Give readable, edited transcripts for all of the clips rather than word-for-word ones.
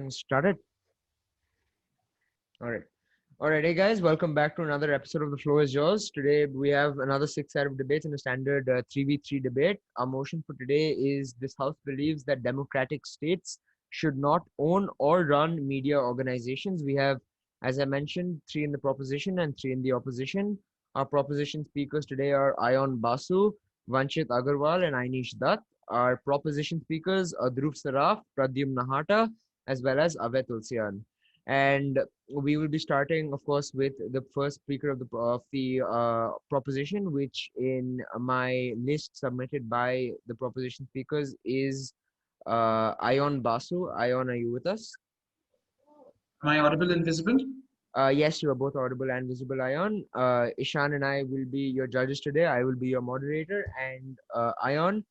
recording started. All right. All right. Hey guys, welcome back to another episode of The Floor is Yours. Today we have another 6 set of debates in a standard 3v3 debate. Our motion for today is this House believes that democratic states should not own or run media organizations. We have, as I mentioned, 3 in the proposition and 3 in the opposition. Our proposition speakers today are Ayon Basu, Vanchit Agarwal, and Ainish Dutt. Our proposition speakers are Dhruv Saraf, Pradyum Nahata, as well as Ave Tulsian. And we will be starting, of course, with the first speaker of the proposition, which in my list submitted by the proposition speakers is Ayon Basu. Ayon, are you with us? Am I audible and visible? Yes, you are both audible and visible, Ayon. Ishan and I will be your judges today. I will be your moderator. And Ayon,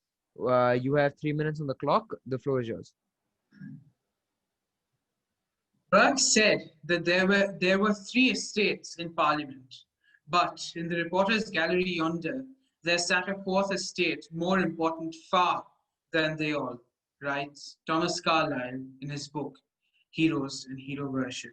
you have 3 minutes on the clock. The floor is yours. Burke said that there were 3 estates in Parliament, but in the reporters' gallery yonder, there sat a 4th estate, more important far than they all, writes Thomas Carlyle in his book, Heroes and Hero Worship.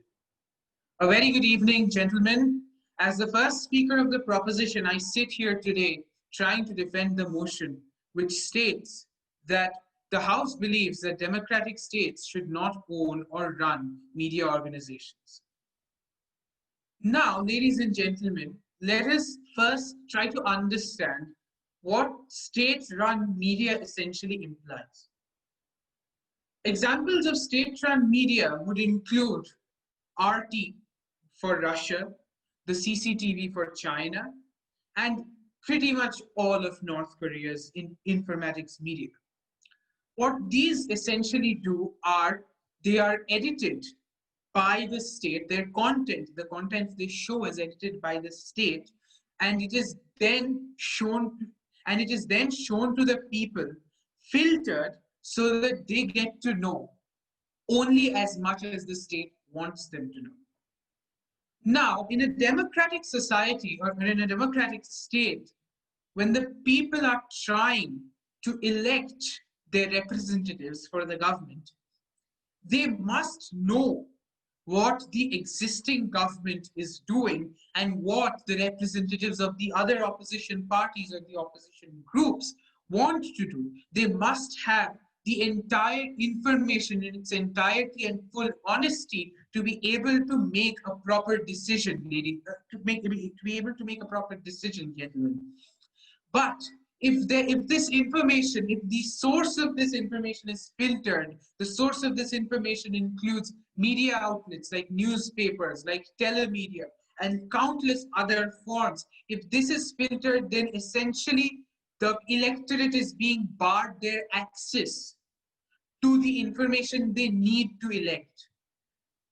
A very good evening, gentlemen. As the first speaker of the proposition, I sit here today trying to defend the motion which states that the House believes that democratic states should not own or run media organizations. Now, ladies and gentlemen, let us first try to understand what state-run media essentially implies. Examples of state-run media would include RT for Russia, the CCTV for China, and pretty much all of North Korea's informatics media. What these essentially do are, they are edited by the state, their content, the content they show is edited by the state, and it is then shown to the people, filtered so that they get to know only as much as the state wants them to know. Now, in a democratic society or in a democratic state, when the people are trying to elect their representatives for the government, they must know what the existing government is doing and what the representatives of the other opposition parties or the opposition groups want to do. They must have the entire information in its entirety and full honesty to be able to make a proper decision, to be able to make a proper decision, gentlemen. But if the source of this information is filtered, the source of this information includes media outlets like newspapers, like telemedia, and countless other forms. If this is filtered, then essentially the electorate is being barred their access to the information they need to elect.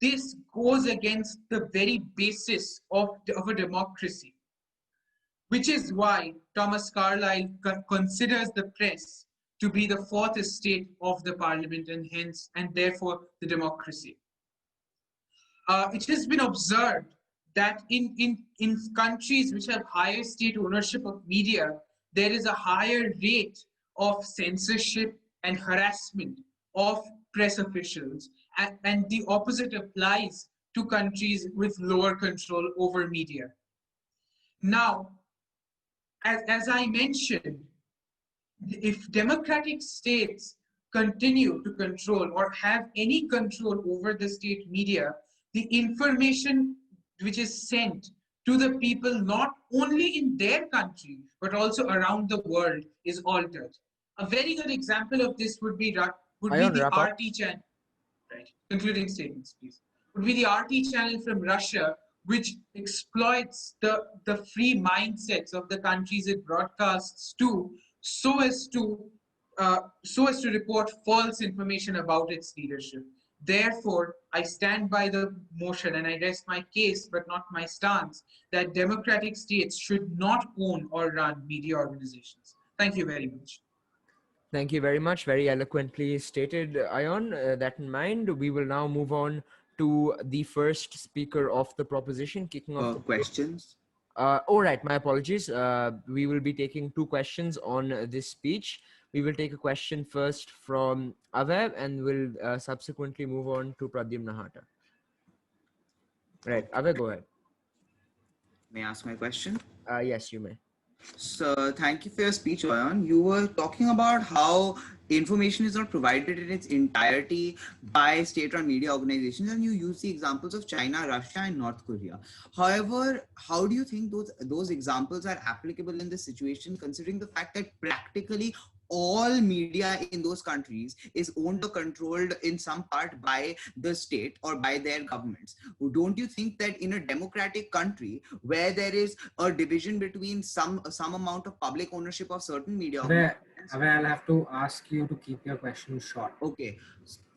This goes against the very basis of a democracy, which is why Thomas Carlyle considers the press to be the 4th estate of the parliament and therefore the democracy. It has been observed that in countries which have higher state ownership of media, there is a higher rate of censorship and harassment of press officials, and the opposite applies to countries with lower control over media. Now, as I mentioned, if democratic states continue to control or have any control over the state media, the information which is sent to the people not only in their country, but also around the world is altered. A very good example of this would be the RT channel. Right. Concluding statements, please. Would be the RT channel from Russia, which exploits the free mindsets of the countries it broadcasts to, so as to report false information about its leadership. Therefore, I stand by the motion and I rest my case, but not my stance, that democratic states should not own or run media organizations. Thank you very much. Thank you very much. Very eloquently stated, Ayon. That in mind, we will now move on to the first speaker of the proposition, kicking off the questions. All right, my apologies. We will be taking 2 questions on this speech. We will take a question first from Avev and we'll subsequently move on to Pradyum Nahata. Right, Avev, go ahead. May I ask my question? Yes, you may. So, thank you for your speech, Ayan. You were talking about how information is not provided in its entirety by state-run media organizations, and you use the examples of China, Russia, and North Korea. However, how do you think those examples are applicable in this situation, considering the fact that practically all media in those countries is owned or controlled in some part by the state or by their governments? Don't you think that in a democratic country where there is a division between some amount of public ownership of certain media organizations? I'll have to ask you to keep your question short. Okay.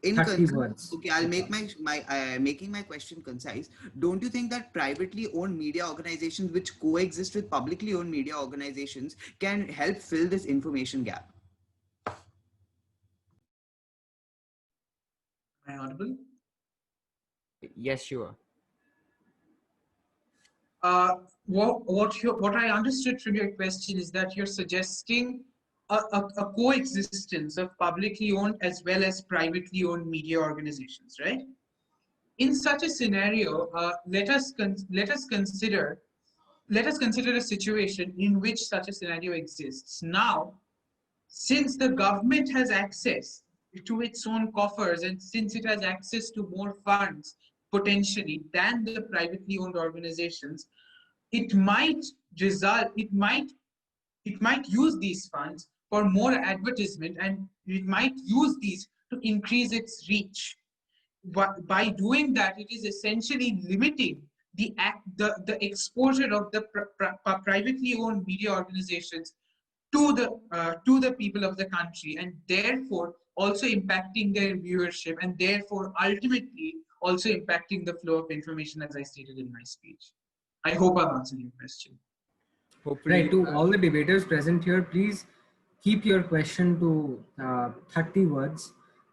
30 words. Okay, I'll make making my question concise. Don't you think that privately owned media organizations which coexist with publicly owned media organizations can help fill this information gap? Am I audible? Yes, you are. What I understood from your question is that you're suggesting a coexistence of publicly owned as well as privately owned media organizations, right? In such a scenario, let us consider a situation in which such a scenario exists. Now, since the government has access to its own coffers and since it has access to more funds potentially than the privately owned organizations, it might use these funds for more advertisement, and it might use these to increase its reach. But by doing that, it is essentially limiting the exposure of the privately owned media organizations to the people of the country, and therefore also impacting their viewership, and therefore ultimately also impacting the flow of information, as I stated in my speech. I hope I've answered your question. Hopefully, Right, to all the debaters present here, please keep your question to 30 words.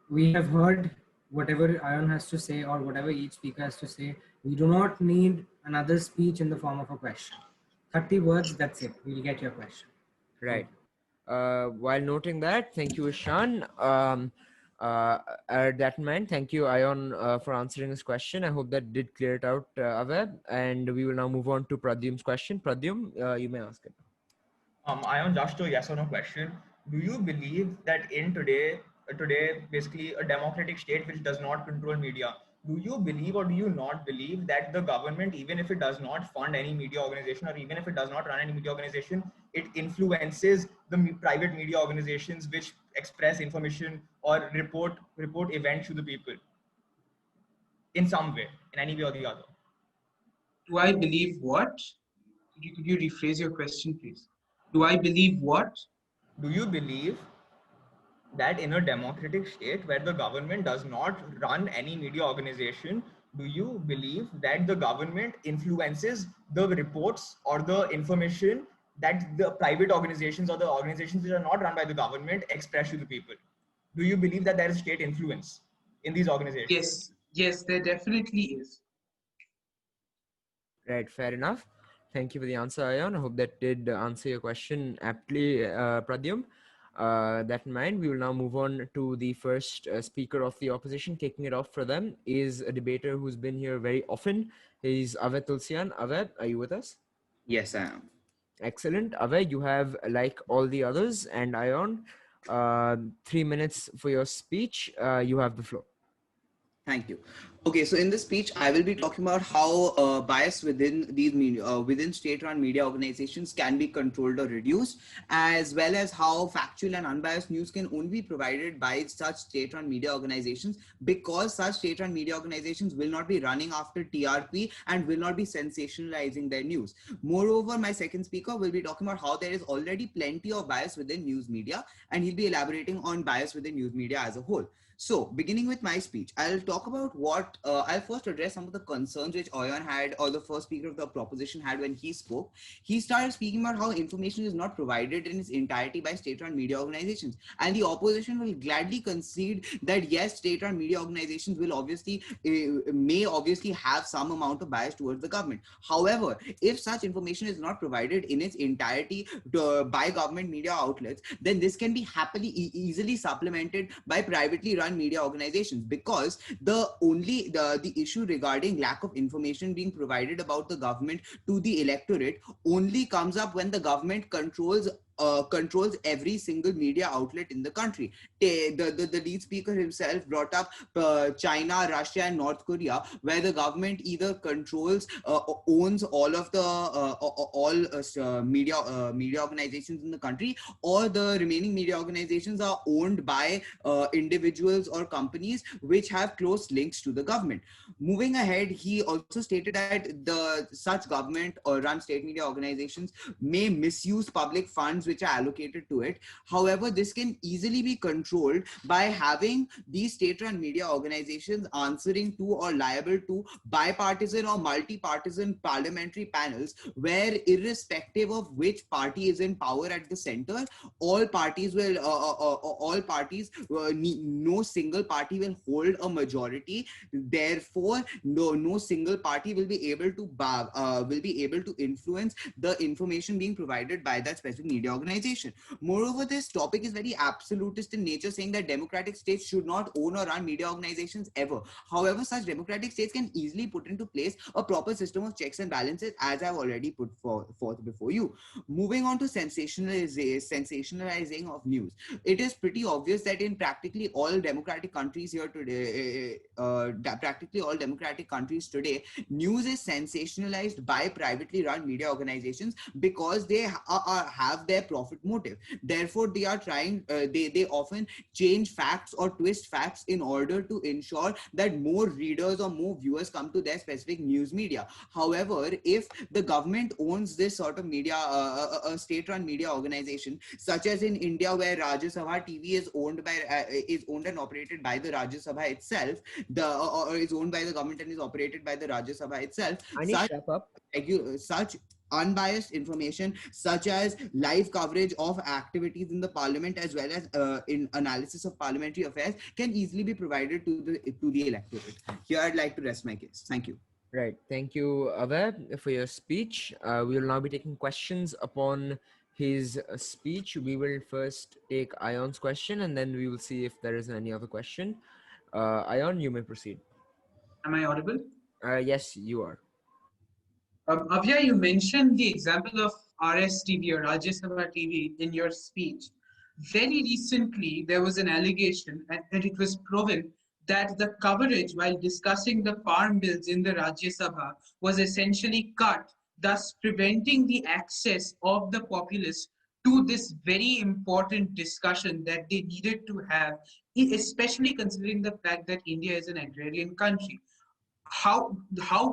We have heard whatever Ayan has to say or whatever each speaker has to say. We do not need another speech in the form of a question. 30 words, that's it. We'll get your question. right. While noting that, thank you, Ishan. That in mind, thank you, Ayan, for answering this question. I hope that did clear it out, Avev. And we will now move on to Pradyum's question. Pradyum, you may ask it. Ayan, just a yes or no question. Do you believe that in today basically a democratic state which does not control media, do you believe or do you not believe that the government, even if it does not fund any media organization or even if it does not run any media organization, it influences the private media organizations which express information or report events to the people in some way, in any way or the other? Do I believe what? Could you rephrase your question, please? Do I believe what? Do you believe that in a democratic state where the government does not run any media organization, do you believe that the government influences the reports or the information that the private organizations or the organizations which are not run by the government express to the people? Do you believe that there is state influence in these organizations? Yes, there definitely is. Right, fair enough. Thank you for the answer, Ayan. I hope that did answer your question aptly, Pradyum. That in mind, we will now move on to the first speaker of the opposition. Kicking it off for them is a debater who's been here very often. He's Avev Tulsian. Avev, are you with us? Yes, I am. Excellent. Avev, you have, like all the others, and Ayan, 3 minutes for your speech. You have the floor. Thank you. Okay, so in this speech, I will be talking about how bias within these media, within state-run media organizations can be controlled or reduced, as well as how factual and unbiased news can only be provided by such state-run media organizations, because such state-run media organizations will not be running after TRP and will not be sensationalizing their news. Moreover, my second speaker will be talking about how there is already plenty of bias within news media, and he'll be elaborating on bias within news media as a whole. So, beginning with my speech, I'll talk about I'll first address some of the concerns which Oyan had, or the first speaker of the proposition had when he spoke. He started speaking about how information is not provided in its entirety by state-run media organizations. And the opposition will gladly concede that yes, state-run media organizations will may obviously have some amount of bias towards the government. However, if such information is not provided in its entirety by government media outlets, then this can be happily easily supplemented by privately run media organizations, because the issue regarding lack of information being provided about the government to the electorate only comes up when the government controls every single media outlet in the country. The lead speaker himself brought up China, Russia, and North Korea, where the government either controls owns all of the media organizations in the country, or the remaining media organizations are owned by individuals or companies which have close links to the government. Moving ahead, he also stated that the such government or run state media organizations may misuse public funds which are allocated to it. However, this can easily be controlled by having these state-run media organizations answering to or liable to bipartisan or multi-partisan parliamentary panels, where irrespective of which party is in power at the center, all parties no single party will hold a majority. Therefore, no single party will be able to influence the information being provided by that specific media organization. Moreover, this topic is very absolutist in nature, saying that democratic states should not own or run media organizations ever. However, such democratic states can easily put into place a proper system of checks and balances, as I've already put forth before you. Moving on to sensationalizing of news. It is pretty obvious that in practically all democratic countries today, news is sensationalized by privately run media organizations because they have their profit motive. Therefore, they are they often change facts or twist facts in order to ensure that more readers or more viewers come to their specific news media. However, if the government owns this sort of media, a state-run media organization, such as in India, where Rajya Sabha TV is owned and operated by the Rajya Sabha itself, or is owned by the government and is operated by the Rajya Sabha itself. I need to wrap up. Such unbiased information, such as live coverage of activities in the parliament as well as in analysis of parliamentary affairs, can easily be provided to the electorate. Here I'd like to rest my case. Thank you. Right. Thank you, Ave, for your speech. We will now be taking questions upon his speech. We will first take Ion's question, and then we will see if there is any other question. Ion, you may proceed. Am I audible? Yes, you are. Avya, you mentioned the example of RSTV or Rajya Sabha TV in your speech. Very recently, there was an allegation, and it was proven that the coverage while discussing the farm bills in the Rajya Sabha was essentially cut, thus preventing the access of the populace to this very important discussion that they needed to have, especially considering the fact that India is an agrarian country. How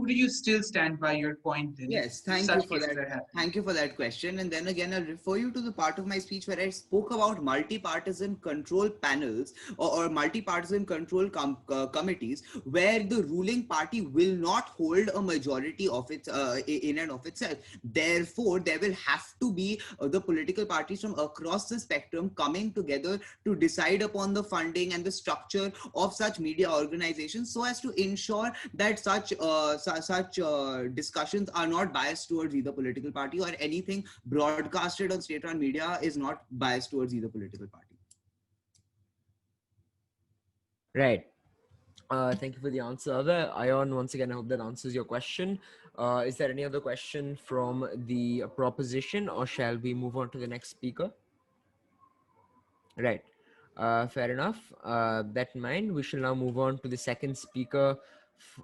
do you still stand by your point then? Yes, thank you for that. Thank you for that question. And then again, I'll refer you to the part of my speech where I spoke about multi-partisan control panels or multi-partisan control committees, where the ruling party will not hold a majority of its in and of itself. Therefore, there will have to be the political parties from across the spectrum coming together to decide upon the funding and the structure of such media organizations, so as to ensure that such discussions are not biased towards either political party, or anything broadcasted on state-run media is not biased towards either political party. Right. Thank you for the answer. Ion, once again, I hope that answers your question. Is there any other question from the proposition, or shall we move on to the next speaker? Right. Fair enough. That in mind, we shall now move on to the second speaker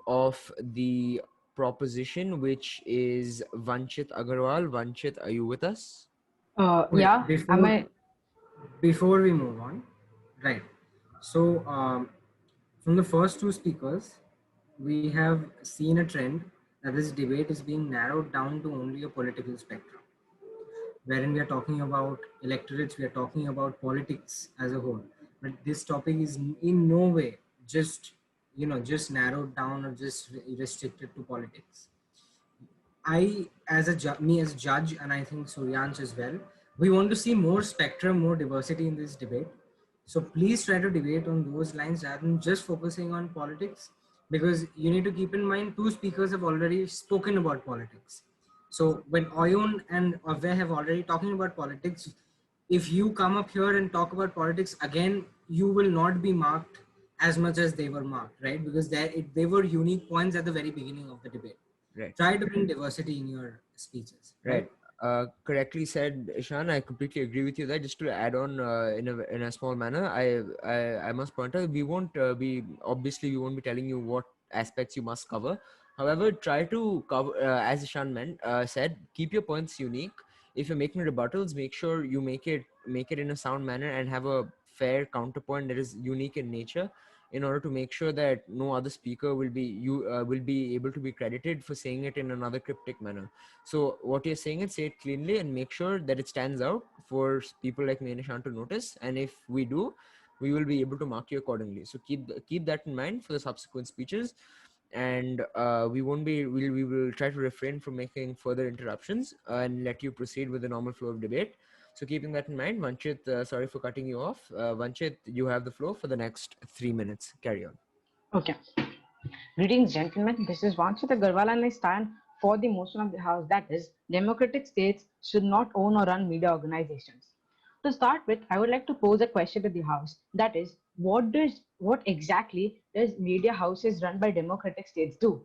of the proposition, which is Vanchit Agarwal. Vanchit, are you with us? Yeah. Before we move on, right. So from the first two speakers, we have seen a trend that this debate is being narrowed down to only a political spectrum, wherein we are talking about electorates, we are talking about politics as a whole. but this topic is in no way just just narrowed down or just restricted to politics. I, as me as a judge, and I think Suryansh as well, we want to see more spectrum, more diversity in this debate. So please try to debate on those lines rather than just focusing on politics, because you need to keep in mind two speakers have already spoken about politics. So when Oyun and Avay have already talking about politics, if you come up here and talk about politics again, you will not be marked as much as they were marked, right? Because they were unique points at the very beginning of the debate. Right. Try to bring diversity in your speeches. Right. Correctly said, Ishan. I completely agree with you there. Just to add on in a small manner, I must point out we won't we won't be telling you what aspects you must cover. However, try to cover as Ishan said, keep your points unique. If you're making rebuttals, make sure you make it in a sound manner and have a fair counterpoint that is unique in nature, in order to make sure that no other speaker will be able to be credited for saying it in another cryptic manner. So what you're saying is, say it cleanly and make sure that it stands out for people like me and Ishan to notice. And if we do, we will be able to mark you accordingly. So keep that in mind for the subsequent speeches. And we will try to refrain from making further interruptions and let you proceed with the normal flow of debate. So keeping that in mind, Vanchit, sorry for cutting you off. Vanchit, you have the floor for the next 3 minutes. Carry on. Okay. Greetings, gentlemen. This is Vanchit Agarwal, and I stand for the motion of the House, that is, democratic states should not own or run media organizations. To start with, I would like to pose a question to the House, that is, what exactly does media houses run by democratic states do?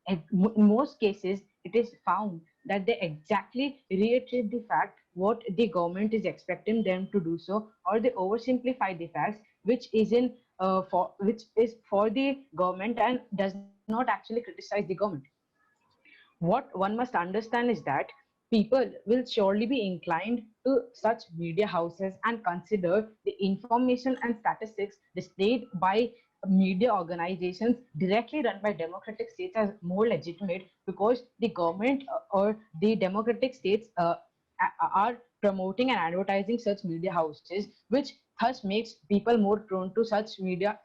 In most cases, it is found that they exactly reiterate the fact what the government is expecting them to do so, or they oversimplify the facts, which is for the government and does not actually criticize the government. What one must understand is that people will surely be inclined to such media houses and consider the information and statistics displayed by media organizations directly run by democratic states as more legitimate, because the government or the democratic states are promoting and advertising such media houses, which thus makes people more prone to such media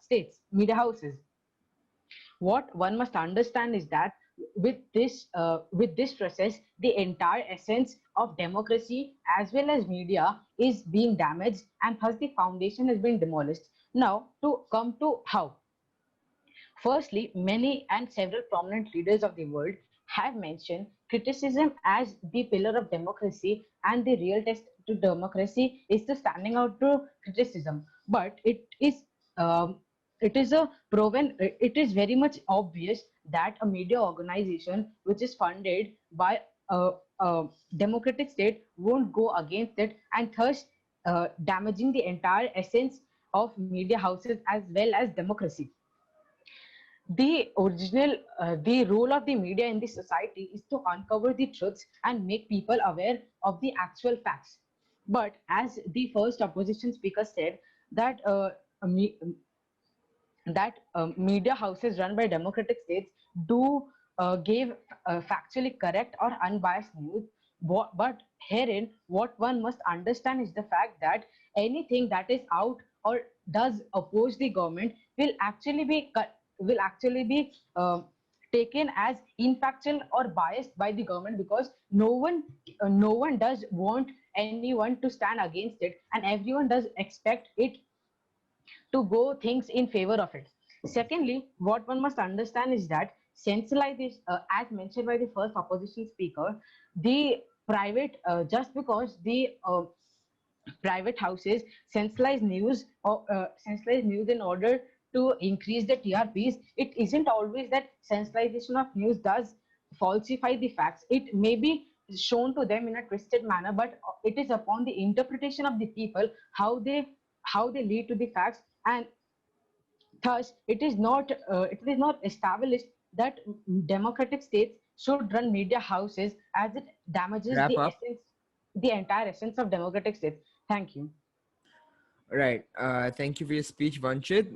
houses. What one must understand is that with this process, the entire essence of democracy as well as media is being damaged, and thus the foundation has been demolished. Now, to come to how. Firstly, many and several prominent leaders of the world have mentioned criticism as the pillar of democracy, and the real test to democracy is the standing out to criticism. But um, it is very much obvious that a media organization which is funded by a democratic state won't go against it, and thus damaging the entire essence of media houses as well as democracy. The role of the media in the society is to uncover the truths and make people aware of the actual facts. But as the first opposition speaker said, that me, media houses run by democratic states do give factually correct or unbiased news. But herein, what one must understand is the fact that anything that is out or does oppose the government will actually be taken as infactual or biased by the government, because no one does want anyone to stand against it, and everyone does expect it to go things in favor of it. Secondly, what one must understand is that centralization, as mentioned by the first opposition speaker, the just because the private houses centralize news in order to increase the TRPs, it isn't always that centralization of news does falsify the facts. It may be shown to them in a twisted manner, but it is upon the interpretation of the people how they lead to the facts, and thus it is not established that democratic states should run media houses, as it damages Wrap up. the entire essence of democratic states. Thank you. Right. Thank you for your speech, Vanchit.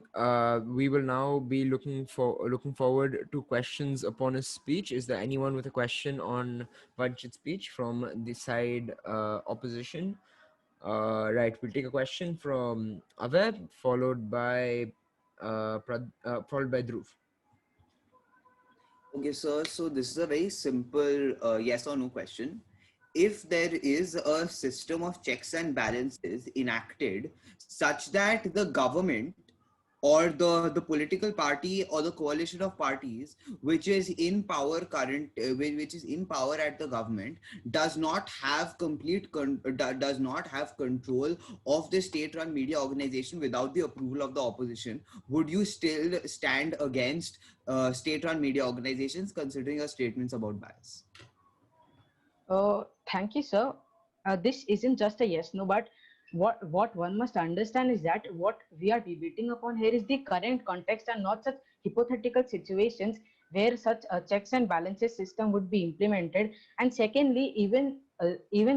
We will now be looking forward to questions upon his speech. Is there anyone with a question on Vanchit's speech from the side opposition? Right, we'll take a question from Aver, followed by Dhruv. Okay, sir. So this is a very simple yes or no question. If there is a system of checks and balances enacted such that the government or the political party or the coalition of parties which is in power which is in power at the government does not have does not have control of the state run media organization without the approval of the opposition, would you still stand against state run media organizations considering your statements about bias? Thank you, sir. This isn't just a yes no, but what one must understand is that what we are debating upon here is the current context and not such hypothetical situations where such a checks and balances system would be implemented. And secondly, even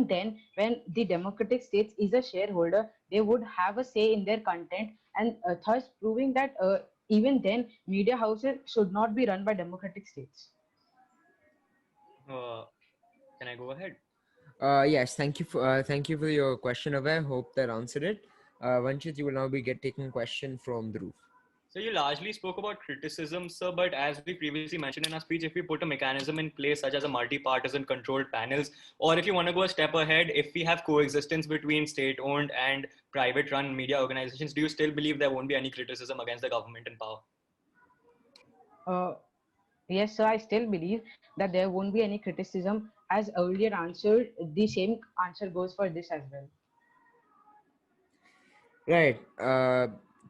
then, when the democratic states is a shareholder, they would have a say in their content, and thus proving that even then, media houses should not be run by democratic states. Can I go ahead? Yes, thank you for your question, Aver. Hope that answered it. Vanchit, you will now be taking a question from Dhruv. So you largely spoke about criticism, sir, but as we previously mentioned in our speech, if we put a mechanism in place such as a multi-partisan controlled panels, or if you want to go a step ahead, if we have coexistence between state-owned and private-run media organizations, do you still believe there won't be any criticism against the government in power? Yes, sir, I still believe that there won't be any criticism. As earlier answered, the same answer goes for this as well. Right.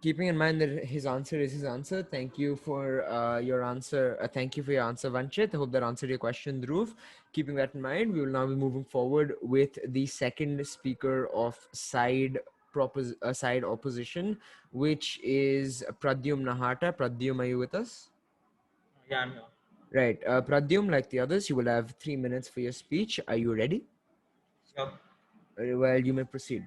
Keeping in mind that his answer is his answer, thank you for your answer. Thank you for your answer, Vanchit. I hope that answered your question, Dhruv. Keeping that in mind, we will now be moving forward with the second speaker of side opposition, which is Pradyum Nahata. Pradyum, are you with us? Yeah, I'm here. Right. Pradyum, like the others, you will have 3 minutes for your speech. Are you ready? Yep. Well, you may proceed.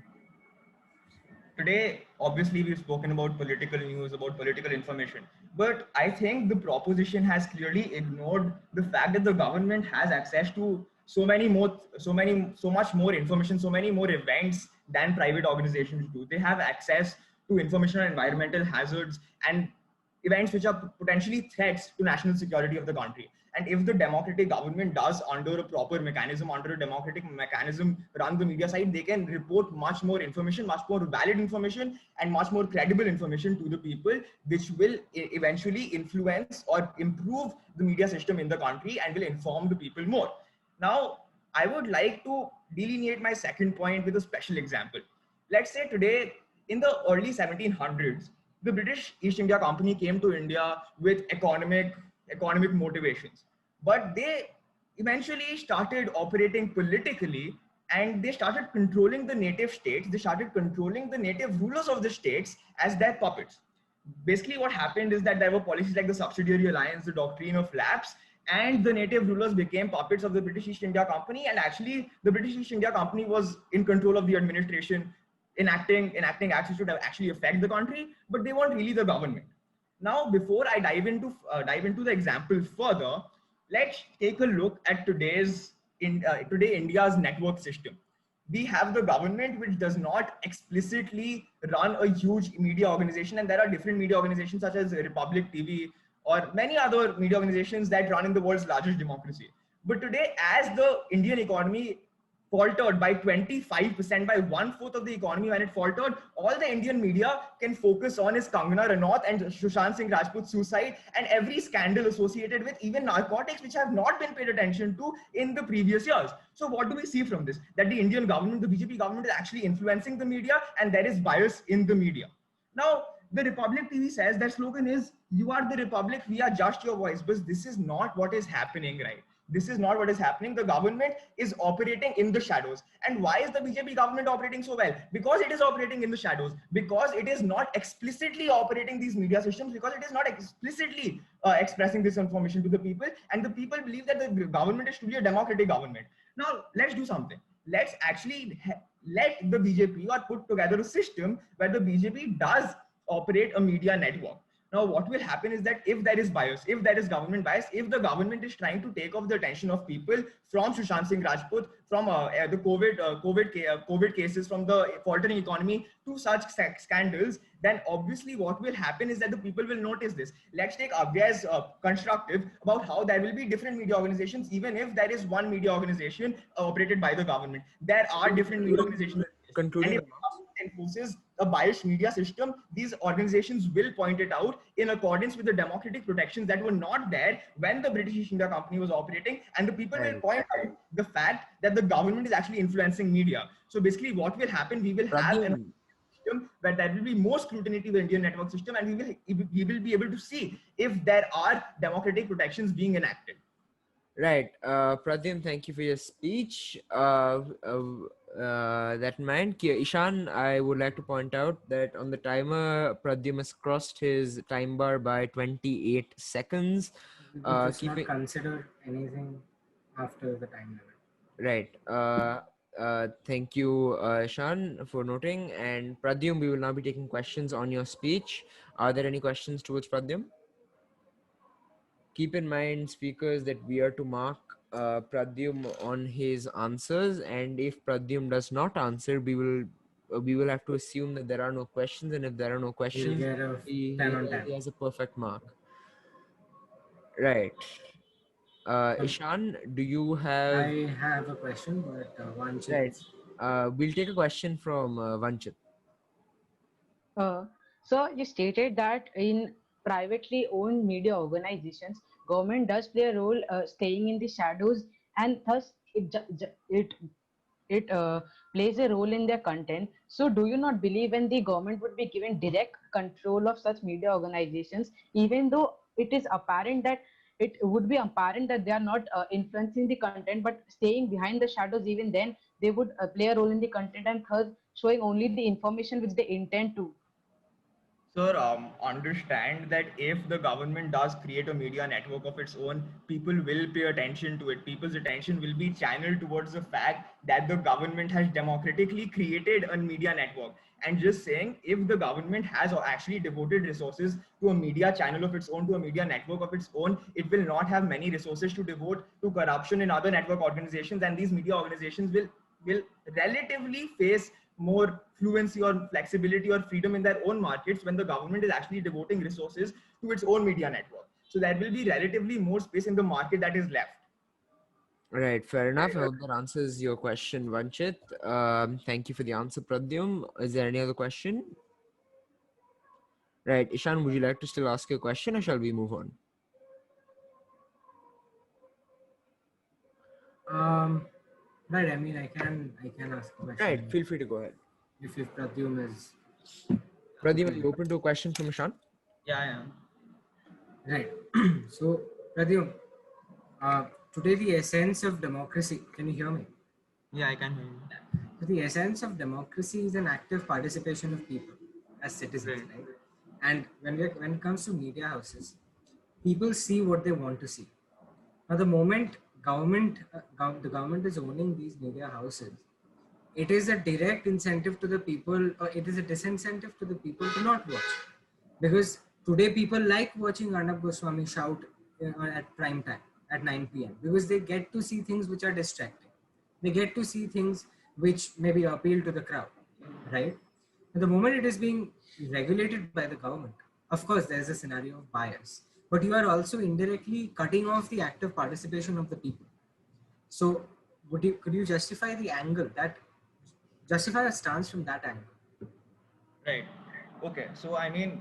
Today, obviously, we've spoken about political news, about political information, but I think the proposition has clearly ignored the fact that the government has access to so much more information, so many more events than private organizations do. They have access to information on environmental hazards and events which are potentially threats to national security of the country. And if the democratic government does under a proper mechanism, under a democratic mechanism, run the media side, they can report much more information, much more valid information, and much more credible information to the people, which will eventually influence or improve the media system in the country and will inform the people more. Now, I would like to delineate my second point with a special example. Let's say today, in the early 1700s, the British East India Company came to India with economic motivations, but they eventually started operating politically, and they started controlling the native states. They started controlling the native rulers of the states as their puppets. Basically, what happened is that there were policies like the subsidiary alliance, the doctrine of lapse, and the native rulers became puppets of the British East India Company. And actually, the British East India Company was in control of the administration, enacting acts which would actually affect the country, but they weren't really the government. Now, before I dive into the example further, let's take a look at today India's network system. We have the government which does not explicitly run a huge media organization, and there are different media organizations such as Republic TV or many other media organizations that run in the world's largest democracy. But today, as the Indian economy faltered by 25%, by 1/4 of the economy when it faltered, all the Indian media can focus on is Kangana Ranaut and Sushant Singh Rajput's suicide and every scandal associated with even narcotics, which have not been paid attention to in the previous years. So what do we see from this? That the Indian government, the BJP government, is actually influencing the media, and there is bias in the media. Now, the Republic TV says their slogan is, "You are the Republic, we are just your voice." But this is not what is happening, right? This is not what is happening. The government is operating in the shadows. And why is the BJP government operating so well? Because it is operating in the shadows, because it is not explicitly operating these media systems, because it is not explicitly expressing this information to the people. And the people believe that the government is truly a democratic government. Now, let's do something. Let's actually let the BJP or put together a system where the BJP does operate a media network. Now, what will happen is that if there is bias, if there is government bias, if the government is trying to take off the attention of people from Sushant Singh Rajput, from the COVID cases, from the faltering economy to such scandals, then obviously what will happen is that the people will notice this. Let's take Abhyay's constructive about how there will be different media organizations, even if there is one media organization operated by the government. There are different media organizations. Concluding And if enforces a biased media system, these organizations will point it out in accordance with the democratic protections that were not there when the British East India Company was operating, and the people will point out the fact that the government is actually influencing media. So basically what will happen, we will have a system where there will be more scrutiny to the Indian network system, and we will be able to see if there are democratic protections being enacted. Right. Pradyum, thank you for your speech. That in mind, Ishan, I would like to point out that on the timer, Pradyum has crossed his time bar by 28 seconds. Just not consider anything after the time limit. Right. Thank you, Ishan, for noting. And Pradyum, we will now be taking questions on your speech. Are there any questions towards Pradyum? Keep in mind, speakers, that we are to mark Pradyum on his answers, and if Pradyum does not answer, we will have to assume that there are no questions, and if there are no questions, he has a perfect mark. Right. Ishan, do you have? I have a question, but Vanchit. Right. We'll take a question from Vanchit. So you stated that in privately owned media organizations, government does play a role staying in the shadows, and thus it plays a role in their content. So do you not believe when the government would be given direct control of such media organizations, even though it is apparent that it would be apparent that they are not influencing the content, but staying behind the shadows, even then they would play a role in the content and thus showing only the information which they intend to? Sir, understand that if the government does create a media network of its own, people will pay attention to it. People's attention will be channeled towards the fact that the government has democratically created a media network. And just saying, if the government has actually devoted resources to a media channel of its own, to a media network of its own, it will not have many resources to devote to corruption in other network organizations, and these media organizations will relatively face more fluency or flexibility or freedom in their own markets when the government is actually devoting resources to its own media network. So there will be relatively more space in the market that is left. Right, fair enough. I hope that answers your question, Vanchit. Thank you for the answer, Pradyum. Is there any other question? Right, Ishan, would you like to still ask your question, or shall we move on? Right, I mean, I can ask a question. Right, feel free to go ahead. If Pradyum is... Pradyum, are you open to a question from Ishan? Yeah, I am. Right. So, Pradyum, today the essence of democracy, can you hear me? Yeah, I can hear you. So the essence of democracy is an active participation of people as citizens, right? And when it comes to media houses, people see what they want to see. Now, the moment the government is owning these media houses, it is a direct incentive to the people, or it is a disincentive to the people to not watch. Because today people like watching Arnab Goswami shout at prime time at 9 p.m. because they get to see things which are distracting. They get to see things which maybe appeal to the crowd, right? And the moment it is being regulated by the government, of course, there's a scenario of bias, but you are also indirectly cutting off the active participation of the people. So could you justify the angle justify a stance from that angle? Right. Okay. So, I mean,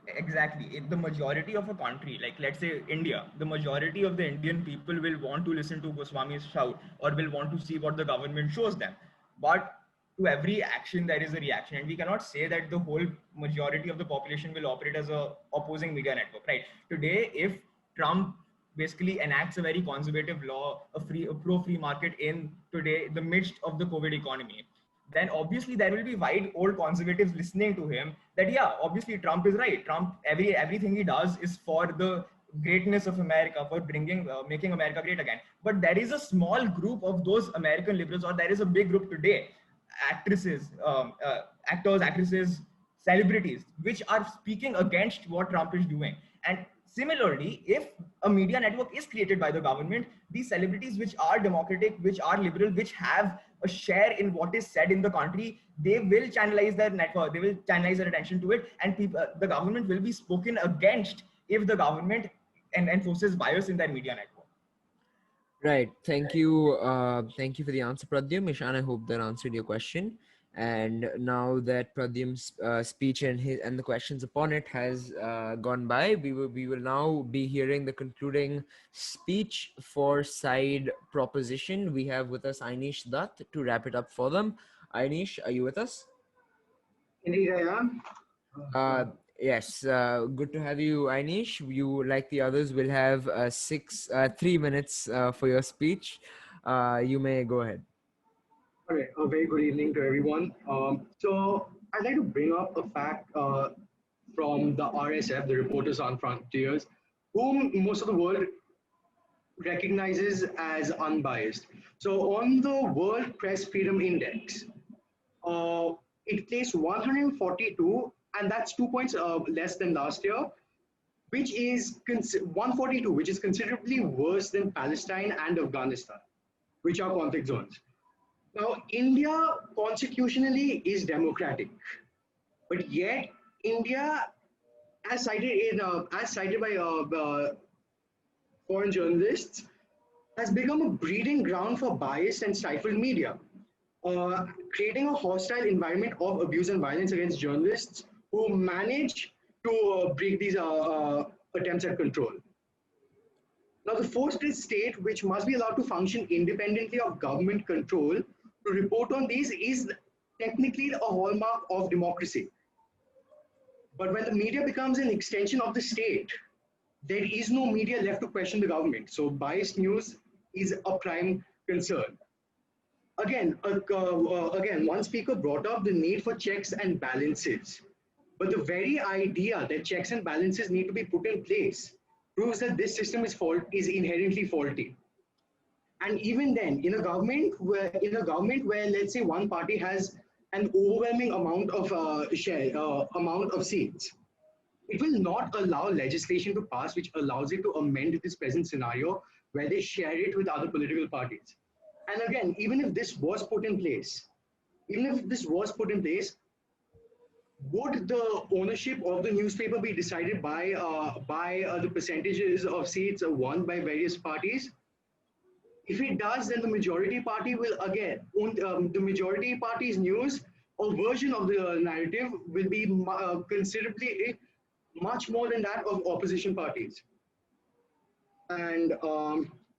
exactly. In the majority of a country, like let's say India, the majority of the Indian people will want to listen to Goswami's shout or will want to see what the government shows them. But to every action, there is a reaction. And we cannot say that the whole majority of the population will operate as a opposing media network, right? Today, if Trump basically enacts a very conservative law, a pro-free market in today, the midst of the COVID economy, then obviously there will be wide old conservatives listening to him that, yeah, obviously Trump is right. Trump, everything he does is for the greatness of America, for making America great again. But there is a small group of those American liberals, or there is a big group today, actors, actresses, celebrities which are speaking against what Trump is doing. And similarly, if a media network is created by the government, these celebrities which are democratic, which are liberal, which have a share in what is said in the country, they will channelize their network, they will channelize their attention to it, and people, the government will be spoken against if the government enforces bias in their media network. Right. Thank you. Thank you for the answer, Pradyum. Ishan, I hope that answered your question. And now that Pradyum's speech and the questions upon it has gone by, we will now be hearing the concluding speech for side proposition. We have with us Ainish Dutt to wrap it up for them. Ainish, are you with us? Indeed, I am. Yes, good to have you, Ainish. You, like the others, will have 3 minutes for your speech. You may go ahead. All right, a very good evening to everyone. So I'd like to bring up a fact from the RSF, the Reporters Sans Frontiers, whom most of the world recognizes as unbiased. So on the World Press Freedom Index, it placed 142, and that's 2 points less than last year, which is 142, which is considerably worse than Palestine and Afghanistan, which are conflict zones. Now, India constitutionally is democratic, but yet India, as cited by foreign journalists, has become a breeding ground for biased and stifled media, creating a hostile environment of abuse and violence against journalists who manage to break these attempts at control. Now, the fourth state, which must be allowed to function independently of government control to report on these, is technically a hallmark of democracy. But when the media becomes an extension of the state, there is no media left to question the government. So biased news is a prime concern. Again, one speaker brought up the need for checks and balances. But the very idea that checks and balances need to be put in place proves that this system is inherently faulty. And even then, in a government where let's say one party has an overwhelming amount of seats, it will not allow legislation to pass which allows it to amend this present scenario where they share it with other political parties. And again, even if this was put in place, would the ownership of the newspaper be decided by the percentages of seats won by various parties? If it does, then the majority party will again own the majority party's news or version of the narrative will be considerably much more than that of opposition parties. And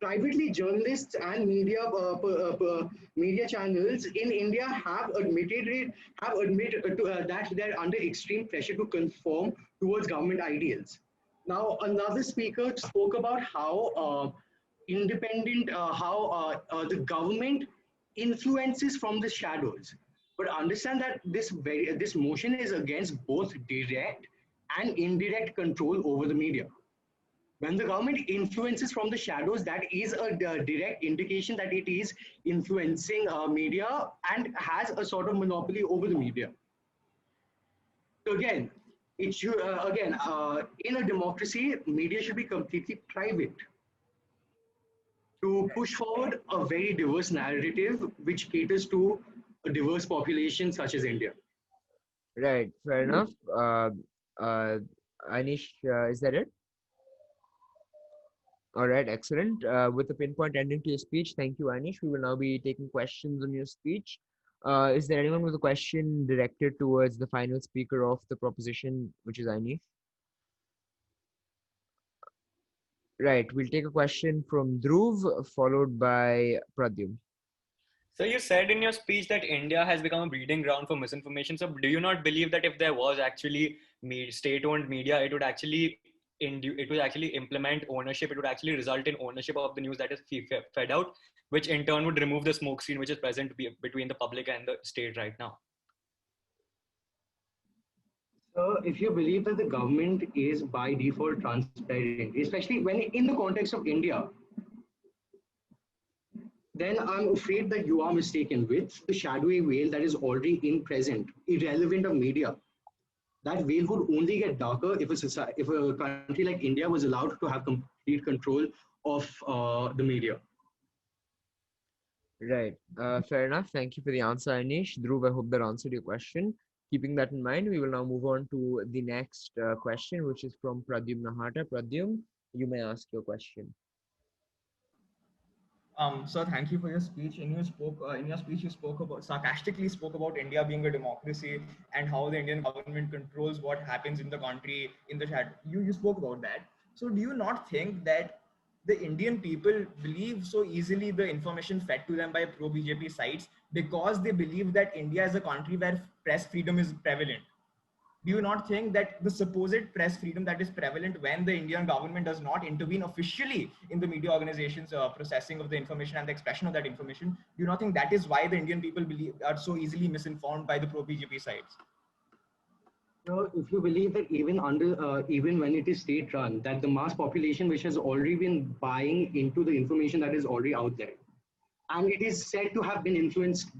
privately, journalists and media channels in India have admitted that they're under extreme pressure to conform towards government ideals. Now, another speaker spoke about how the government influences from the shadows. But understand that this motion is against both direct and indirect control over the media. When the government influences from the shadows, that is a direct indication that it is influencing media and has a sort of monopoly over the media. So again, it should, in a democracy, media should be completely private to push forward a very diverse narrative which caters to a diverse population such as India. Right, fair enough. Anish, is that it? All right, excellent. With the pinpoint ending to your speech, thank you, Anish. We will now be taking questions on your speech. Is there anyone with a question directed towards the final speaker of the proposition, which is Anish? Right, we'll take a question from Dhruv, followed by Pradyum. So you said in your speech that India has become a breeding ground for misinformation. So do you not believe that if there was actually state-owned media, it would actually implement ownership? It would actually result in ownership of the news that is fed out, which in turn would remove the smoke screen which is present between the public and the state right now. So if you believe that the government is by default transparent, especially when in the context of India, then I'm afraid that you are mistaken with the shadowy veil that is already present, irrelevant of media. that veil would only get darker if if a country like India was allowed to have complete control of the media. Right. Fair enough. Thank you for the answer, Anish. Dhruv, I hope that answered your question. Keeping that in mind, we will now move on to the next question, which is from Pradyum Nahata. Pradyum, you may ask your question. So thank you for your speech. In your speech, you spoke about sarcastically spoke about India being a democracy and how the Indian government controls what happens in the country in the chat. You spoke about that. So do you not think that the Indian people believe so easily the information fed to them by pro BJP sites because they believe that India is a country where press freedom is prevalent? Do you not think that the supposed press freedom that is prevalent when the Indian government does not intervene officially in the media organizations processing of the information and the expression of that information, do you not think that is why the Indian people are so easily misinformed by the pro BJP sites? If you believe that even when it is state run, that the mass population which has already been buying into the information that is already out there, and it is said to have been influenced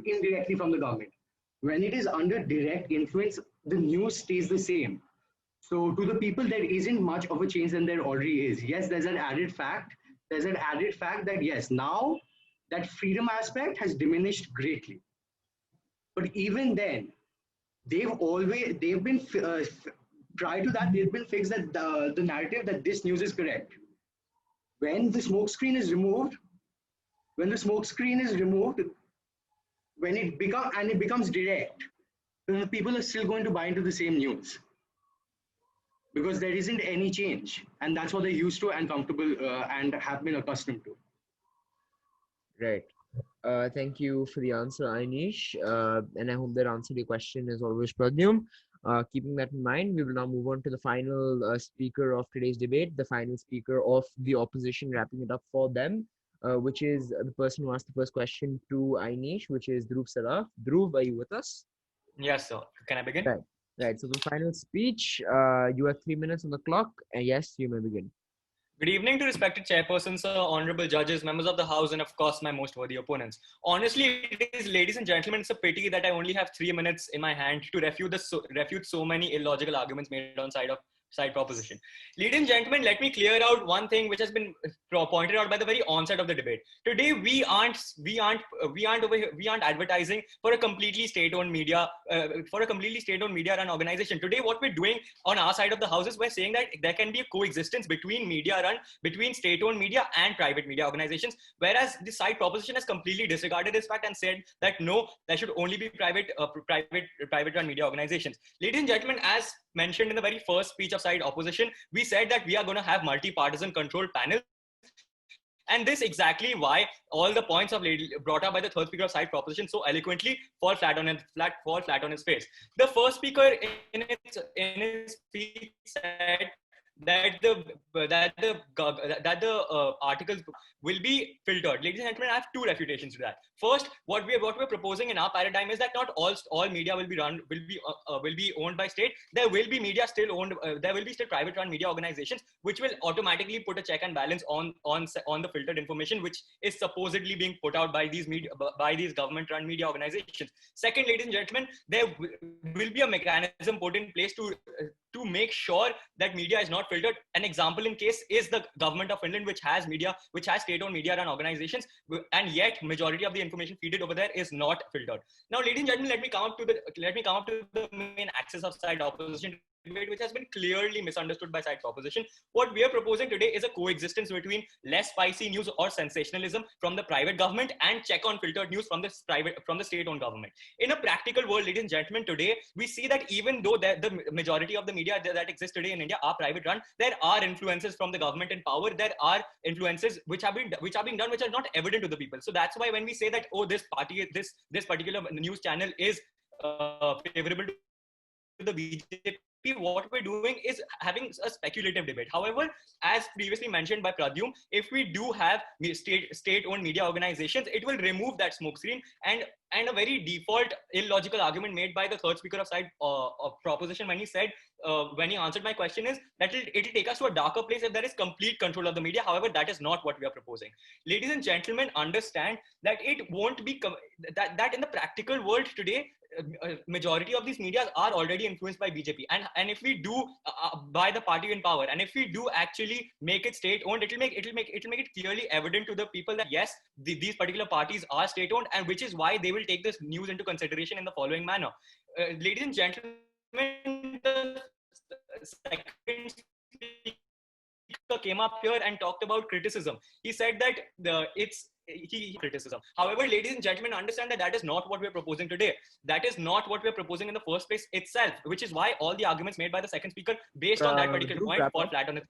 indirectly from the government. When it is under direct influence, the news stays the same. So to the people, there isn't much of a change than there already is. Yes, there's an added fact. There's an added fact that yes, now that freedom aspect has diminished greatly. But even then, they've been prior to that, they've been fixed that the narrative that this news is correct. When the smokescreen is removed, when it becomes direct, then the people are still going to buy into the same news because there isn't any change, and that's what they're used to and comfortable and have been accustomed to. Right. Thank you for the answer, Anish. And I hope that answered your question as always, Pradyum. Keeping that in mind, we will now move on to the final speaker of today's debate, the final speaker of the opposition, wrapping it up for them, which is the person who asked the first question to Anish, which is Dhruv Saraf. Dhruv, are you with us? Yes, sir. Can I begin? Right. So the final speech, you have 3 minutes on the clock. And yes, you may begin. Good evening to respected chairperson, sir, honorable judges, members of the house, and of course my most worthy opponents. Honestly, it is, ladies and gentlemen, it's a pity that I only have 3 minutes in my hand to refute so many illogical arguments made on side proposition. Ladies and gentlemen, let me clear out one thing which has been pointed out by the very onset of the debate. Today, we aren't advertising for a completely state-owned media, run organization. Today, what we're doing on our side of the house is we're saying that there can be a coexistence between state-owned media and private media organizations, whereas the side proposition has completely disregarded this fact and said that no, there should only be private run media organizations. Ladies and gentlemen, as mentioned in the very first speech of side opposition, we said that we are going to have multi-partisan controlled panels. And this exactly why all the points brought up by the third speaker of side proposition so eloquently fall flat on his face. The first speaker in his speech said that the articles will be filtered. Ladies and gentlemen, I have two refutations to that. First, what we're proposing in our paradigm is that not all media will be owned by state. There will be media still owned. There will be still private run media organizations, which will automatically put a check and balance on the filtered information, which is supposedly being put out by these government run media organizations. Second, ladies and gentlemen, there will be a mechanism put in place to make sure that media is not filtered. An example in case is the government of Finland, which has state-owned media run organizations, and yet majority of the information feeded over there is not filtered. Now, ladies and gentlemen, let me come up to the main axis of side opposition debate, which has been clearly misunderstood by side proposition. What we are proposing today is a coexistence between less spicy news or sensationalism from the private government and check on filtered news from the state-owned government. In a practical world, ladies and gentlemen, today we see that even though the majority of the media that exists today in India are private run, there are influences from the government in power. There are influences which are being done which are not evident to the people. So that's why when we say that, oh, this particular news channel is favorable to the BJP, what we're doing is having a speculative debate. However, as previously mentioned by Pradyum, if we do have state-owned media organizations, it will remove that smokescreen, and a very default illogical argument made by the third speaker of side proposition when he said, when he answered my question, is that it'll take us to a darker place if there is complete control of the media. However, that is not what we are proposing. Ladies and gentlemen, understand that it won't be that in the practical world today, majority of these media are already influenced by BJP, and if we do by the party in power, and if we do actually make it state owned, it'll make it clearly evident to the people that yes, these particular parties are state owned, and which is why they will take this news into consideration in the following manner. Ladies and gentlemen, the second speaker came up here and talked about criticism. He said that criticism. However, ladies and gentlemen, understand that that is not what we're proposing today. That is not what we're proposing in the first place itself, which is why all the arguments made by the second speaker based on that particular point fall flat on its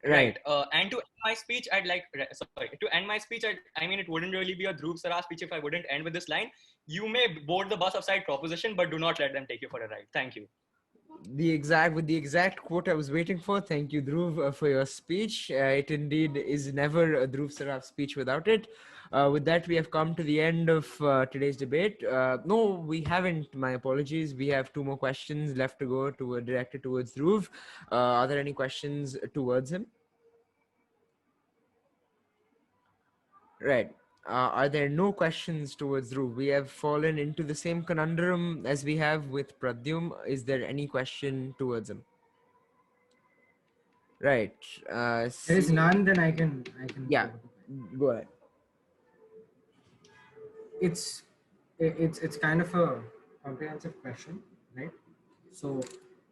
Right. And to end my speech, I'd like, sorry, to end my speech, I mean, it wouldn't really be a Dhruv Saraf speech if I wouldn't end with this line. You may board the bus of side proposition, but do not let them take you for a ride. Thank you. With the exact quote I was waiting for. Thank you, Dhruv, for your speech. It indeed is never a Dhruv Saraf speech without it. With that, we have come to the end of today's debate. No, we haven't. My apologies. We have 2 more questions left to go directed towards Dhruv. Are there any questions towards him? Right. Are there no questions towards Dhruv? We have fallen into the same conundrum as we have with Pradyum. Is there any question towards him? Right. There is none, then I can. Yeah. Go ahead. It's kind of a comprehensive question, right? So,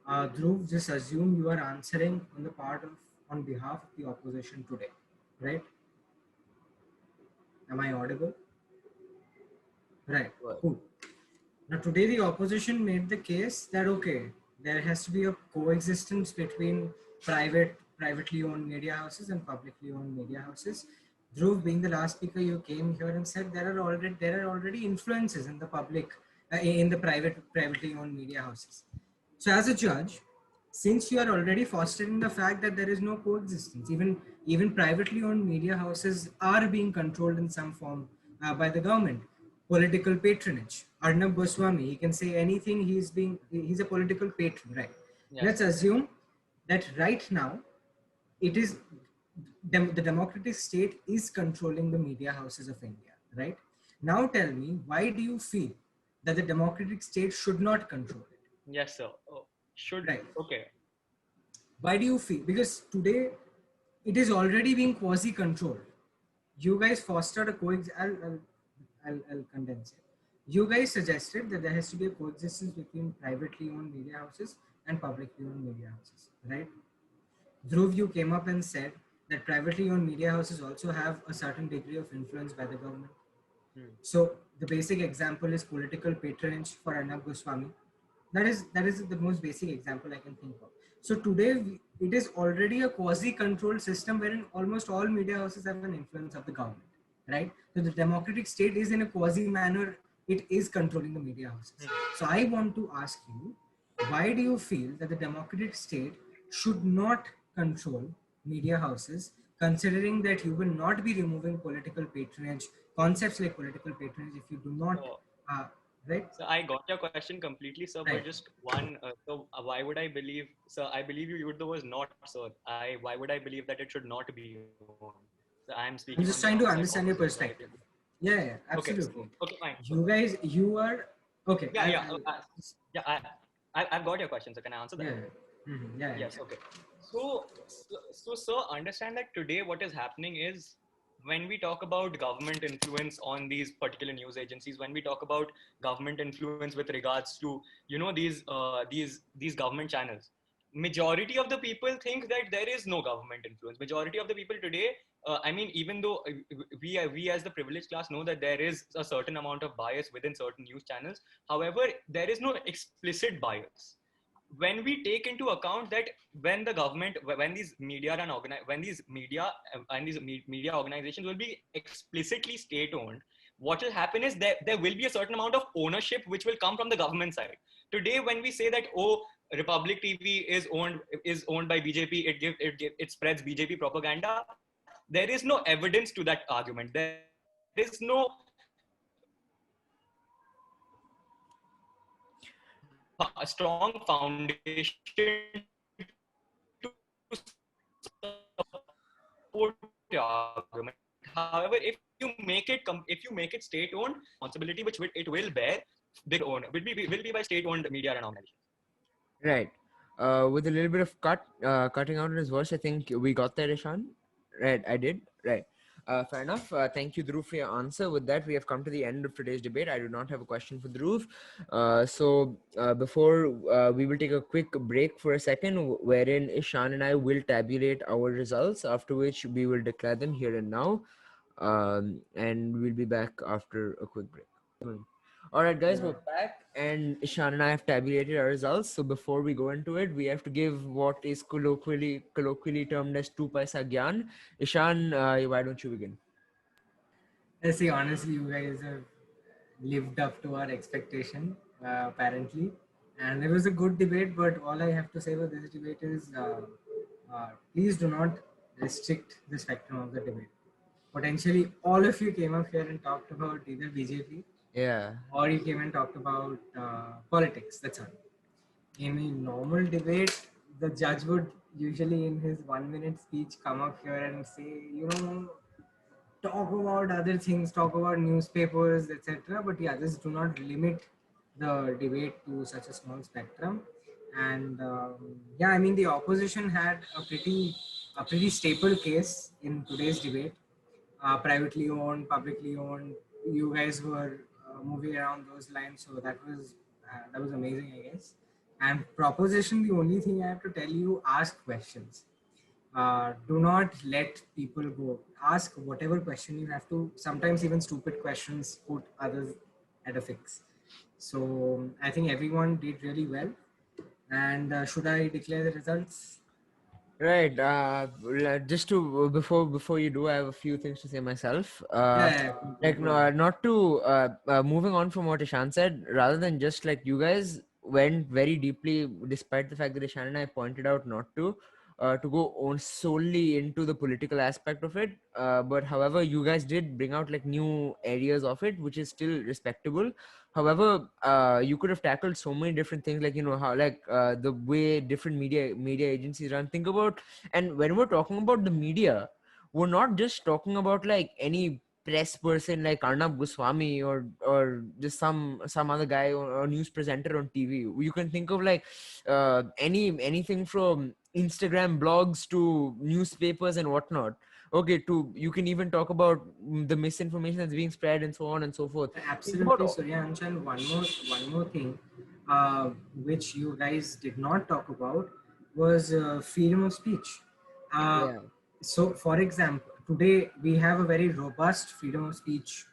Dhruv, just assume you are answering on behalf of the opposition today, right? Am I audible? Right. Cool. Now, today the opposition made the case that okay, there has to be a coexistence between privately owned media houses and publicly owned media houses. Dhruv, being the last speaker, you came here and said there are already influences in the public, in the privately owned media houses. So, as a judge, since you are already fostering the fact that there is no coexistence, even privately owned media houses are being controlled in some form by the government. Political patronage. Arnab Goswami, he can say anything. He's a political patron, right? Yes. Let's assume that right now, it is the democratic state is controlling the media houses of India, right? Now tell me, why do you feel that the democratic state should not control it? Yes, sir. Oh, should. Right. Okay. Why do you feel? Because today, it is already being quasi-controlled. You guys fostered a I'll condense it. You guys suggested that there has to be a coexistence between privately owned media houses and publicly owned media houses, right? Dhruv, you came up and said that privately owned media houses also have a certain degree of influence by the government. So the basic example is political patronage for Arnab Goswami. That is the most basic example I can think of. So today, it is already a quasi-controlled system wherein almost all media houses have an influence of the government, right? So the democratic state is in a quasi manner, it is controlling the media houses. So I want to ask you, why do you feel that the democratic state should not control media houses, considering that you will not be removing political patronage, concepts like political patronage, if you do not, right? So I got your question completely, sir, Right. but just one. Why would I believe, sir? I believe you used the word not, sir. Why would I believe that it should not be owned? So I'm speaking. I'm just trying to understand your perspective. Yeah, absolutely. Okay, fine. You guys, you are okay. I've got your question. So can I answer that? Yeah. Mm-hmm. Yeah. Yes. Okay. So, sir, understand that today what is happening is when we talk about government influence on these particular news agencies, when we talk about government influence with regards to these government channels, majority of the people think that there is no government influence. Majority of the people today, I mean, even though we as the privileged class know that there is a certain amount of bias within certain news channels, however, there is no explicit bias. When we take into account that when the government, when these media media organizations will be explicitly state owned, what will happen is that there will be a certain amount of ownership which will come from the government side. Today, when we say that, oh, Republic TV is owned by BJP, it spreads BJP propaganda, there is no evidence to that argument. There is no a strong foundation to support your argument. However, if you make it state-owned, responsibility which it will bear, they own will be by state-owned media and organizations. Right. With a little bit of cutting out in his voice, I think we got that, Ishan. Right, I did. Right. Fair enough. Thank you, Dhruv, for your answer. With that, we have come to the end of today's debate. I do not have a question for Dhruv. Before we will take a quick break for a second, wherein Ishan and I will tabulate our results, after which we will declare them here and now. And we'll be back after a quick break. All right, guys, we're back, and Ishan and I have tabulated our results. So before we go into it, we have to give what is colloquially termed as two paisa gyan. Ishan, why don't you begin? I see, honestly, you guys have lived up to our expectation, apparently. And it was a good debate, but all I have to say about this debate is please do not restrict the spectrum of the debate. Potentially, all of you came up here and talked about either BJP Yeah. or you came and talked about politics. That's all. In a normal debate, the judge would usually, in his 1 minute speech, come up here and say, talk about other things, talk about newspapers, etc. But yeah, just do not limit the debate to such a small spectrum. And yeah, I mean, the opposition had a pretty staple case in today's debate. Privately owned, publicly owned. You guys were moving around those lines, so that was amazing, I guess. And proposition, the only thing I have to tell you: ask questions. Do not let people go. Ask whatever question you have to. Sometimes even stupid questions put others at a fix. So I think everyone did really well. And should I declare the results? Right. Just to before you do, I have a few things to say myself. Yeah, Like no, not to moving on from what Ishan said, rather than just like you guys went very deeply, despite the fact that Ishan and I pointed out not to go on solely into the political aspect of it. But however, you guys did bring out like new areas of it, which is still respectable. However, you could have tackled so many different things, like how like the way different media agencies run. Think about, and when we're talking about the media, we're not just talking about like any press person like Arnab Goswami or just some other guy or news presenter on TV. You can think of like anything from Instagram blogs to newspapers and whatnot. Okay, to you can even talk about the misinformation that's being spread and so on and so forth. Absolutely, Suryansh. And one more thing, which you guys did not talk about, was freedom of speech. Yeah. So, for example, today we have a very robust freedom of speech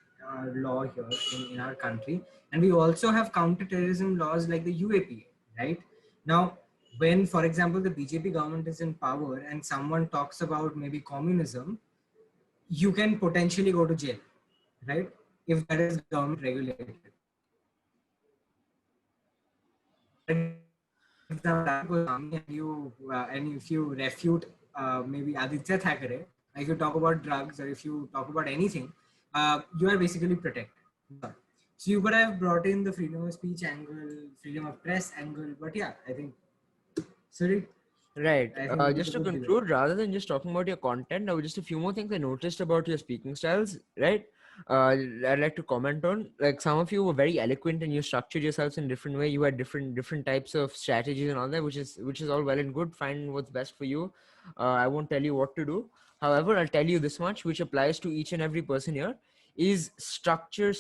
law here in our country, and we also have counterterrorism laws like the UAPA, right? Now, when, for example, the BJP government is in power and someone talks about maybe communism, you can potentially go to jail, right? If that is government regulated. For example, and if you refute maybe Aditya Thackeray, if you talk about drugs or if you talk about anything, you are basically protected. So you could have brought in the freedom of speech angle, freedom of press angle, but yeah, I think, sorry. Right. Just to conclude, rather than just talking about your content, now just a few more things I noticed about your speaking styles, right? I'd like to comment on, like, some of you were very eloquent and you structured yourselves in different way. You had different types of strategies and all that, which is all well and good. Find what's best for you. I won't tell you what to do. However, I'll tell you this much, which applies to each and every person here, is structure.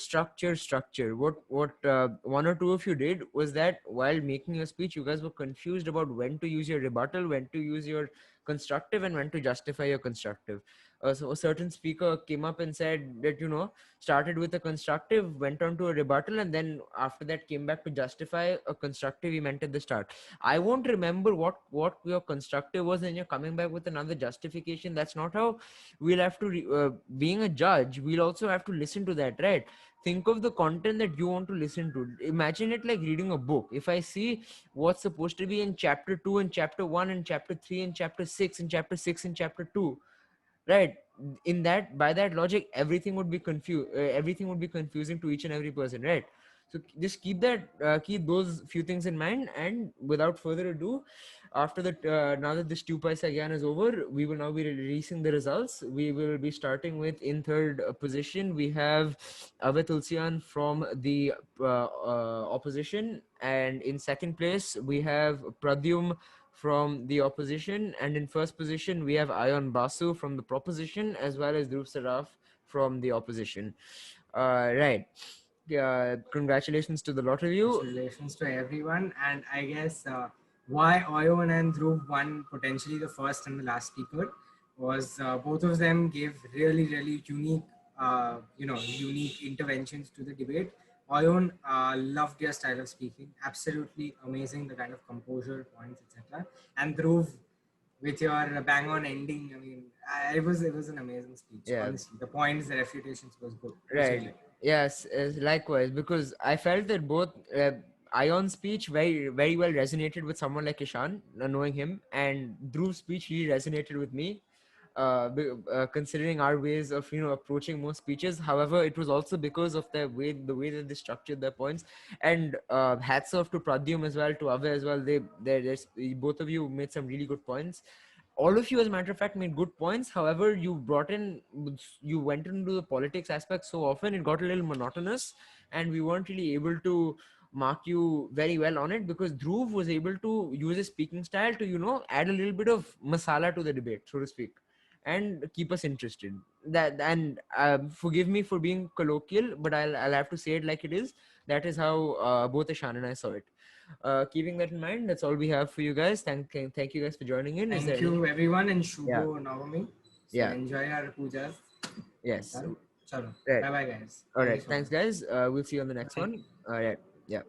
What one or two of you did was that while making your speech, you guys were confused about when to use your rebuttal, when to use your constructive, and when to justify your constructive. So a certain speaker came up and said that, started with a constructive, went on to a rebuttal, and then after that came back to justify a constructive he meant at the start. I won't remember what your constructive was, and you're coming back with another justification. That's not how we'll have to being a judge, we'll also have to listen to that, right? Think of the content that you want to listen to. Imagine it like reading a book. If I see what's supposed to be in chapter 2 and chapter 1 and chapter 3 and chapter 6 and chapter 6 and chapter 2, right, by that logic, everything would be confusing to each and every person, right? So just keep those few things in mind. And without further ado, after that, now that this 2 paisa again is over, we will now be releasing the results. We will be starting with, in third position, we have Ave Tulsian from the opposition, and in second place we have Pradyum from the opposition, and in first position we have Ayon Basu from the proposition, as well as Dhruv Saraf from the opposition. Right. Congratulations to the lot of you. Congratulations to everyone. And I guess why Oyon and Dhruv won potentially the first and the last speaker was both of them gave really, really unique, unique interventions to the debate. Oyon loved your style of speaking, absolutely amazing, the kind of composure, points, etc. And Dhruv, with your bang on ending, I mean, it was an amazing speech. Yeah. Honestly, the points, the refutations was good. Right. Yes, likewise, because I felt that both Ion's speech very, very well resonated with someone like Ishan, knowing him, and Dhruv's speech really resonated with me, considering our ways of approaching most speeches. However, it was also because of the way that they structured their points. And hats off to Pradyum as well, to Ave as well. Both of you made some really good points. All of you, as a matter of fact, made good points. However, you went into the politics aspect so often, it got a little monotonous, and we weren't really able to mark you very well on it, because Dhruv was able to use his speaking style to add a little bit of masala to the debate, so to speak, and keep us interested. Forgive me for being colloquial, but I'll have to say it like it is. That is how both Ishan and I saw it. Keeping that in mind, that's all we have for you guys. Thank you guys for joining in. Thank you everyone, and Shubho Navami. So Yeah. Enjoy our pujas. Yes. Chalo. Right. Bye bye guys. All Thank you right. so Thanks, much. guys. We'll see you on the next one. All right. Yeah.